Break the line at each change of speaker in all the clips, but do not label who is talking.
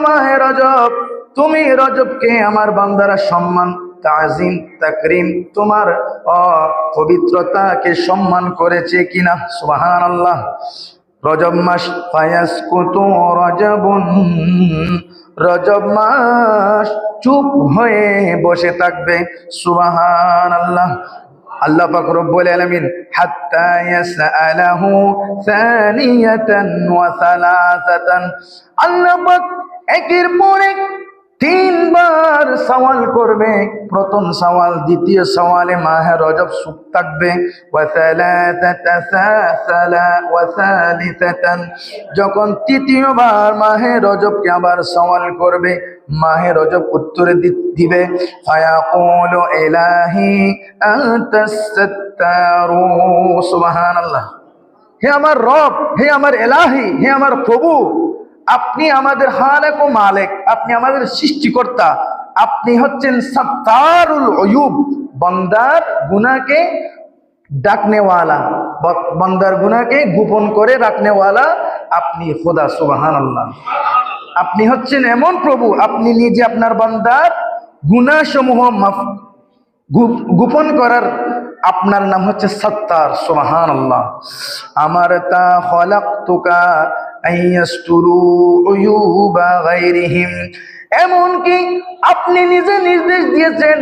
মাহে রজব, তুমি রজবকে আমার বান্দারা সম্মান তাজিম তাকরিম তোমার পবিত্রতাকে সম্মান করেছে কিনা? সুবহানাল্লাহ। রজব মাস ফায়াসকুতু রজবুন, রজব মাস চুপ হয়ে বসে থাকবে। সুবহানাল্লাহ। আল্লাহ পাক রব্বুল আলামিন হাত্তা ইয়াসআলাহু সানিয়াতান ওয়া সালাসাতান, আল্লাহ পাক একের পর এক তিনবার সওয়াল করবে। প্রথম সওয়াল, দ্বিতীয় সওয়ালে মাহে রজব চুপ থাকবে। ওয়া সালাসাতাসালা ওয়া সালিসাতান, যখন তৃতীয়বার মাহে রজবকে আবার সওয়াল করবে, মাহে রজব উত্তর দিবে ফায়াকুলু ইলাহি আনতাস সাত্তারু। সুবহানাল্লাহ। হে আমার রব, হে আমার এলাহি, হে আমার প্রভু, আপনি আমাদের খালেক ও মালিক, আপনি আমাদের সৃষ্টিকর্তা, আপনি হচ্ছেন সাত্তারুল উয়ুব, বান্দার গুনাহকে ডাকনেওয়ালা, বান্দার গুনাহকে গোপন করে রাখনেওয়ালা আপনি খোদা। সুবহানাল্লাহ। আপনি হচ্ছেন এমন প্রভু, আপনি নিজে আপনার বান্দার গুনাহসমূহ গোপন করার আপনার নাম হচ্ছে সত্তার। সুবহানাল্লাহ। আমার তা খলাকতুকা আইয়াসতুরু উয়ুবা গায়রিহিম, এমনকি আপনি নিজে নির্দেশ দিয়েছেন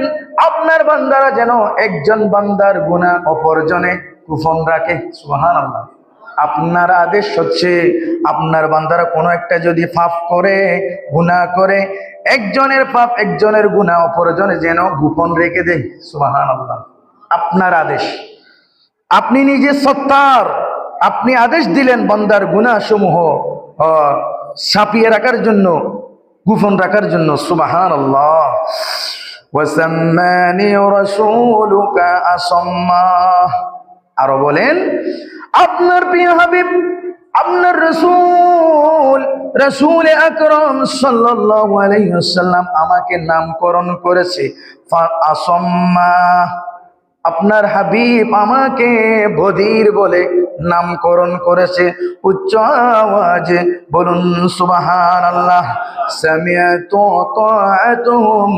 আপনার বান্দারা যেন একজন বান্দার গুনাহ অপরজনে গোপন রাখে। সুবহানাল্লাহ। আপনার আদেশ হচ্ছে আপনার বান্দারা কোনো একটা যদি পাপ করে, গুনাহ করে, একজনের পাপ একজনের গুনাহ অপরজনে যেন গোপন রেখে দেয়। সুবহানাল্লাহ। আপনার আদেশ, আপনি নিজে সত্তার, আপনি আদেশ দিলেন বান্দার গুনাহ সমূহ ছাপিয়ে রাখার জন্য, গোপন রাখার জন্য। সুবহানাল্লাহ। ওয়াসাম্মানি রাসূলুকা আসাম্মা, আরো বলেন আপনার প্রিয় হাবিব, আপনার রাসূল আকরাম সাল্লাল্লাহু আলাইহি ওয়াসাল্লাম আমাকে নামকরণ করেছে আসাম্মা, আপনার হাবিব আমাকে বধির বলে নামকরণ করেছে। উচ্চ আওয়াজে বলুন সুবহানাল্লাহ। সামিআতু তাআতুহুম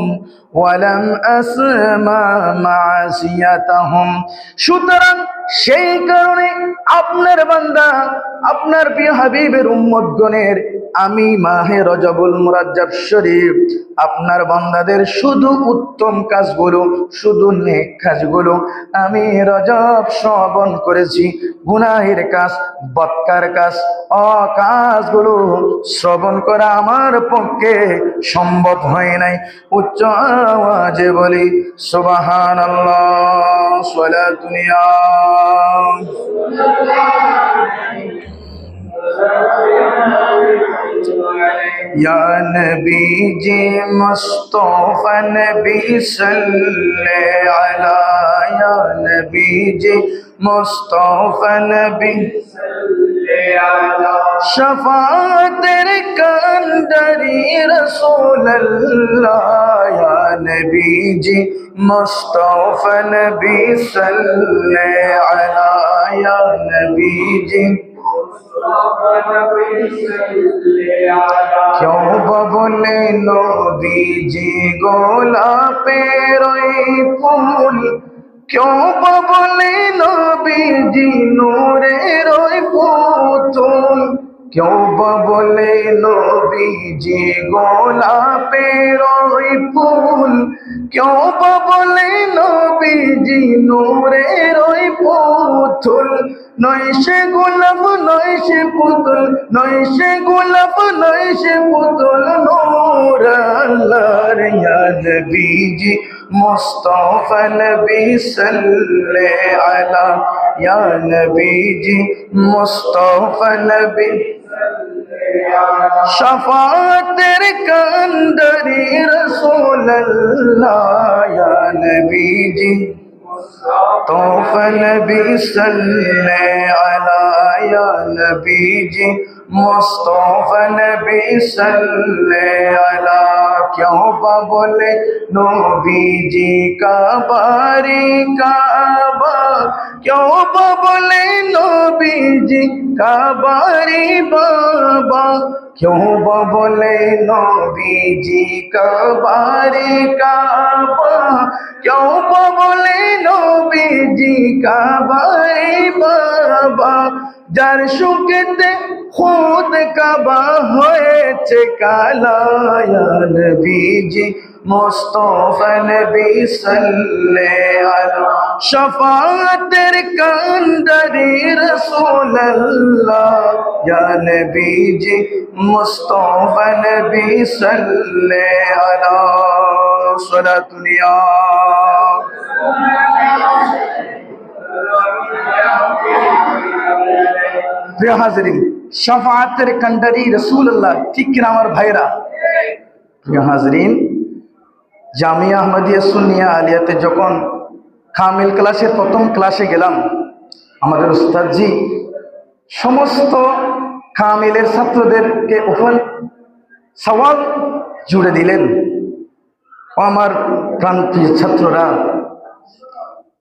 ওয়া লাম আসমা মাসিয়াতাহুম, সুতরাং সেই কারণে আপনার বান্দা, আপনার প্রিয় হাবিবের উম্মতগণের আমি মাহে রজবুল মুরাজ্জাব শরীফ আপনার বান্দাদের শুধু উত্তম কাজগুলো, শুধু নেক কাজগুলো আমি রজব শ্রবণ করেছি। গুনাহের কাজ, বদকার কাজ, অকাজগুলো শ্রবণ করা আমার পক্ষে সম্ভব হয় নাই। উচ্চ আওয়াজে বলি সুবহানাল্লাহ। সালাতুন या नबी जी मुस्तफा नबी सल्ले अला, या नबी जी मुस्तफा नबी सल्ले अला, शफाअतेर कंदरी रसूल अल्लाह, या नबी जी मुस्तफा नबी सल्ले अला, या नबी जी क्यों बबले नबीजी गोलापेर फूल, क्यों बबले नबीजी नूरेर पुতুল, क्यों बबले नबीजी गोलापेर फूल, क्यों बबले नबीजी नूरेर पुতুল, নয় সে গোলাপ নয় সে পুতুল, নয় সে গোলাপ নয় সে পুতুল, নূর আল্লাহর ইয়া নবীজি মুস্তাফা নবী সাল্লে আলা, ইয়া নবীজি মুস্তাফা নবী শফাতের কান্ডারি রাসূল আল্লাহ, ইয়া নবীজি तोहफा नबी सल्ले अला, या नबी जी मुस्तफा नबी सल्ले अला। क्यों बोले नबीजी का बारी काबा, क्यों बोले नबीजी का बारी बाबा, क्यों बोले नबीजी का बारी काबा, क्यों बोले नबीजी का बारी बाबा। যার শুকেতে খুদ কাবা হয়েছে কালা, ইয়া নবীজি মুস্তাফা নবী সাল্লাল্লাহু আলা শাফাতের কান্ডারি রাসূলুল্লাহ, ইয়া নবীজি মুস্তাফা নবী সাল্লাল্লাহু আলা সালাতুনিয়া। প্রিয় হাজরিন, শাফাআতের কান্ডারি রাসূলুল্লাহ, ঠিক কিনা আমার ভাইরা? প্রিয় হাজরিন, জামিয়া আহমদিয়া সুন্নিয়া আলিয়াতে যখন কামিল ক্লাসের প্রথম ক্লাসে গেলাম, আমাদের উস্তাদজি সমস্ত কামিলের ছাত্রদেরকে ওপেন সওয়াল জুড়ে দিলেন। ও আমার প্রান্তীয় ছাত্ররা,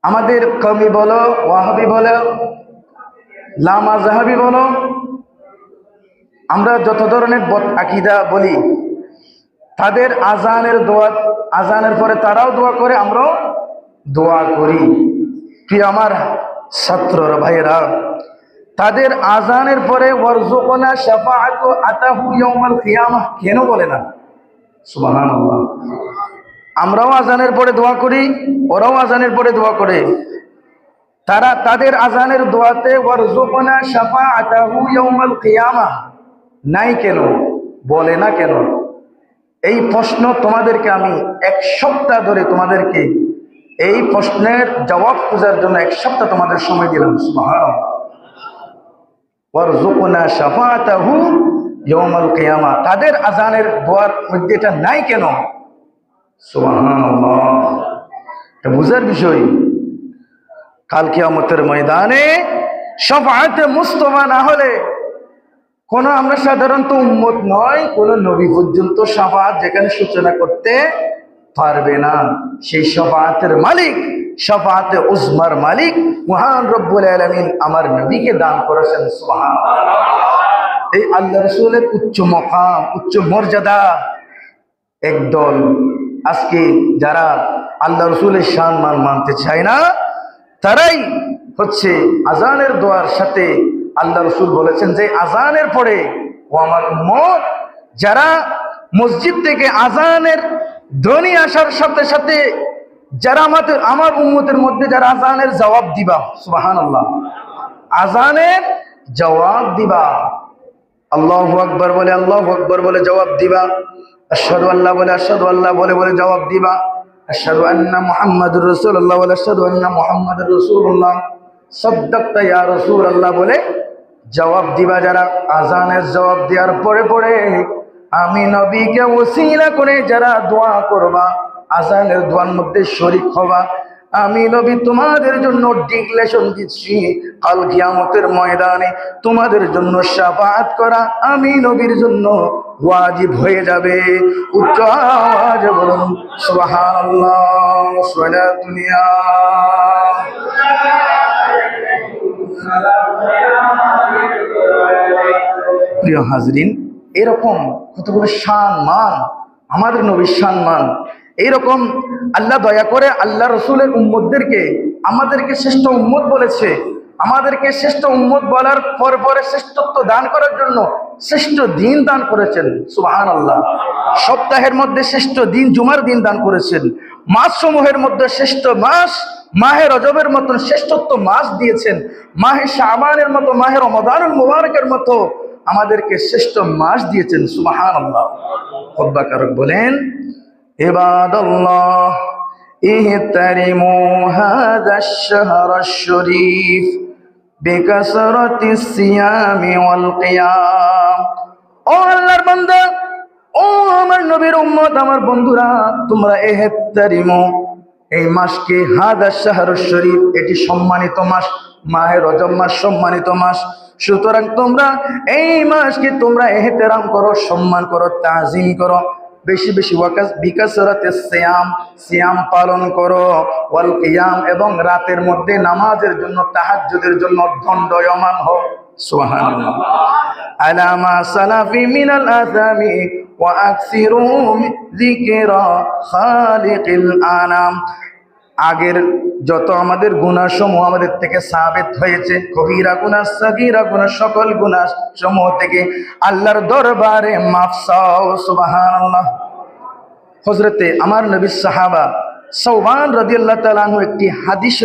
আমাদের কওমি বলো, ওয়াহাবি বলো, লামা জাহাবি বলো, আমরা যত ধরনের বদ আকীদা বলি, তাদের আজানের দোয়া, আজানের পরে তারাও দোয়া করে, আমরাও দোয়া করি। প্রিয় আমার ছাত্ররা ভাইয়েরা, তাদের আজানের পরে ওয়ারজুকনা শাফাআতু আতাহু ইয়াউমাল কিয়ামাহ কেন বলে না? সুবহানাল্লাহ। আমরাও আজানের পরে দোয়া করি, ওরাও আজানের পরে দোয়া করে। তারা তাদের আজানের দোয়াতে ওয়ারজুকনা শাফাআতাহু ইয়াউমাল কিয়ামাহ নাই কেন, বলে না কেন? এই প্রশ্ন তোমাদেরকে আমি এক সপ্তাহ ধরে তোমাদেরকে এই প্রশ্নের জবাব খোঁজার জন্য এক সপ্তাহ তোমাদের সময় দিলাম। সুবহানাল্লাহ। ওয়ারজুকনা শাফাআতাহু ইয়াউমাল কিয়ামাহ, তাদের আজানের দোয়ার মধ্যে এটা নাই কেন? সুবহানাল্লাহ। এটা বুঝার বিষয়। কাল কিয়ামতের ময়দানে শাফাআতে মুস্তাফা না হলে কোন, আমরা সাধারণত উম্মত নয়, কোন নবী পর্যন্ত শাফাআত যেখানে সূচনা করতে পারবে না। সেই শাফাআতের মালিক, শাফাআতে উজমার মালিক মহান রব্বুল আলামিন আমার নবীকে দান করেছেন। সুবহানাল্লাহ। এই আল্লাহ রাসূলের উচ্চ মাকাম, উচ্চ মর্যাদা একদল আজকে যারা আল্লাহ রাসূলের শান মান মানতে চায় না, তারাই হচ্ছে আজানের দোয়ার সাথে আল্লাহ রাসূল বলেছেন যে আজানের পরে ও আমার উম্মত, যারা মসজিদ থেকে আজানের ধ্বনি আসার সাথে সাথে যারা আমার উম্মতের মধ্যে যারা আজানের জবাব দিবা, সুবহানাল্লাহ, আজানের জবাব দিবা, আল্লাহু আকবার বলে আল্লাহু আকবার বলে জবাব দিবা, আশহাদু আল্লাহ বলে আশহাদু আল্লাহ বলে বলে জবাব দিবা, আশহাদু আন্না মুহাম্মাদুর রাসূলুল্লাহ বলে আশহাদু আন্না মুহাম্মাদুর রাসূলুল্লাহ, সাদ্দাকতা ইয়া রাসূলুল্লাহ বলে জবাব দিবা। যারা আজানের জবাব দেওয়ার পরে পরে আমি নবীকে ওসিলা করে যারা দোয়া করবা, আজানের দোয়ার মধ্যে শরীক হবা, আমি নবী তোমাদের জন্য ডিক্লেরেশন দিচ্ছি, কাল কিয়ামতের ময়দানে তোমাদের জন্য শাফাআত করা আমি নবীর জন্য ওয়াজিব হয়ে যাবে। উচ্চ আওয়াজে বলুন সুবহানাল্লাহ। সালাতুনিয়া। প্রিয় হাজরিন, এরকম কতগুলো সম্মান আমাদের নবীর সম্মান, এইরকম আল্লাহ দয়া করে আল্লাহ রসুলের উম্মতদেরকে আমাদেরকে শ্রেষ্ঠ উম্মত বলেছে। আমাদেরকে শ্রেষ্ঠ উম্মত বলার পরে পরে শ্রেষ্ঠত্ব দান করার জন্য শ্রেষ্ঠ দিন দান করেছেন। সুবহানাল্লাহ। সপ্তাহের মধ্যে শ্রেষ্ঠ দিন জুমার দিন দান করেছেন। মাস সমূহের মধ্যে শ্রেষ্ঠ মাস মাহে রজবের মতন শ্রেষ্ঠত্ব মাস দিয়েছেন। মাহে শাবানের মতো, মাহে রমাদানুল মুবারকের মতো আমাদেরকে শ্রেষ্ঠ মাস দিয়েছেন। সুবহানাল্লাহ। খুতবাকারক বলেন, ইবাদাল্লাহ ইহতারিমু হাযাশ শাহরাশ শরীফ বিকাসরাতিস সিয়ামি ওয়াল কিয়াম। ও আল্লাহর বান্দা, ও আমার নবীর উম্মত, আমার বন্ধুরা, তোমরা ইহতারিমু, এই মাসকে, হাযাশ শাহরুশ শরীফ, এটি সম্মানিত মাস, মাহে রজব মাস সম্মানিত মাস। সুতরাং তোমরা এই মাসকে তোমরা ইহতেরাম করো, সম্মান করো, তাজিম করো। বেশি বেশি বিকাসরাতে সিয়াম, সিয়াম পালন করো, ওয়াল কিয়াম, এবং রাতের মধ্যে নামাজের জন্য, তাহাজ্জুদের জন্য দণ্ডায়মান হও। সুবহানাল্লাহ। আলা মা সালাফি মিনাল আযামি ওয়া আকসিরু যিকরা খালিকিল আনাম। আগের যত আমাদের গুনাহ সমূহ আমাদের থেকে সাবিত হয়েছে, কবিরা গুনাহ, সাগীরা গুনাহ, সকল গুনাহ সমূহ থেকে আল্লাহর দরবারে মাফ চাও। সুবহানাল্লাহ। হযরতে আমার নবী সাহাবা সাওবান রাদিয়াল্লাহু তাআলা আনহু একটি হাদিস